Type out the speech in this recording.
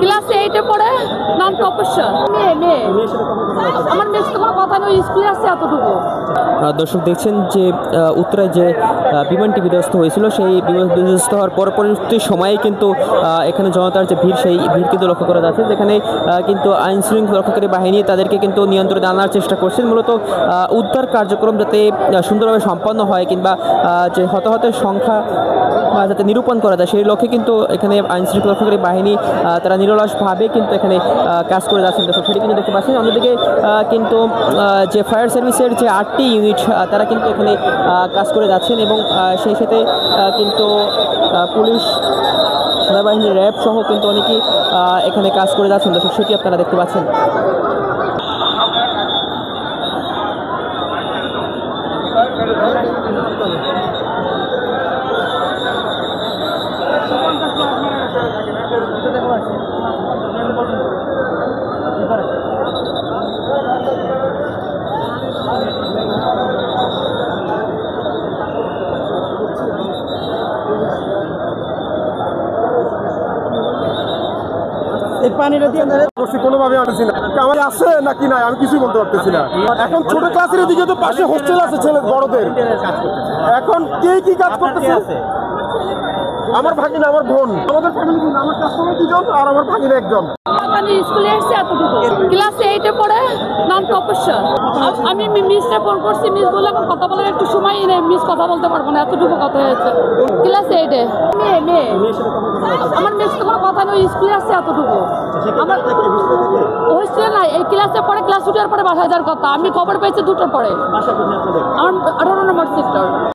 Class 8-এ পড়ে, নন profession. মেয়ে আমার মেয়ের সাথে কোনো কথা নেই, স্কুলে আসছে এতটুকু। দর্শক দেখছেন যে উত্তরায় যে বিমানটি বিধ্বস্ত হয়েছিল, সেই বিমান বিধ্বস্ত হওয়ার পরবর্তী সময়ে কিন্তু এখানে জনতার যে ভিড়, সেই ভিড় কিন্তু লক্ষ্য করা যাচ্ছে, যেখানে কিন্তু আইন শৃঙ্খলা রক্ষাকারী বাহিনী তাদেরকে কিন্তু নিয়ন্ত্রণে আনার চেষ্টা করছেন, মূলত উদ্ধার কার্যক্রম যাতে সুন্দরভাবে সম্পন্ন হয় কিংবা যে হতাহতের সংখ্যা যাতে নিরূপণ করা যায় সেই লক্ষ্যে কিন্তু এখানে আইন শৃঙ্খলা রক্ষাকারী বাহিনী তারা নিরলসভাবে কিন্তু এখানে কাজ করে যাচ্ছেন। দর্শক সেটি কিন্তু দেখতে পাচ্ছেন। অন্যদিকে কিন্তু যে ফায়ার সার্ভিসের যে 8টি ইউনিট তারা কিন্তু এখানে কাজ করে যাচ্ছেন এবং সেই সাথে কিন্তু পুলিশ, সেনাবাহিনী, র্যাব সহ কিন্তু অনেকেই এখানে কাজ করে যাচ্ছেন। দর্শক সেটি আপনারা দেখতে পাচ্ছেন। এই পানিটা দিয়ে কোনোভাবে আনছি না, আমার আছে নাকি নাই আমি কিছুই বলতে পারতেছি না। এখন ছোট ক্লাসের দিকে তো পাশে হোস্টেল আছে ছেলে বড়দের, এখন কে কি কাজ করতেছে? আমার ভাগিনা, আমার বোন, আমাদের ফ্যামিলি, আমার কাস্টমার 2জন আর আমার ভাগিনা 1জন। স্কুলে এসছে এতটুকু, ক্লাস 8-এ পড়ে, নন প্রফেশন। আমি মিসটা ফোন করছি, মিস বলে আমার কথা বলার একটু সময় নেই, মিস কথা বলতে পারবো না, এতটুকু কথা হয়েছে। ক্লাস 8-এ মেয়ে আমার মেয়ের সাথে কোনো কথা নেই, স্কুলে আসছে এতটুকু। আমার হোস্টেলে নাই, এই ক্লাসে পরে, ক্লাস 2-এর পরে বাসায় যাওয়ার কথা। আমি খবর পেয়েছি 2টোর পরে। আমার 18 নম্বর সেক্টর।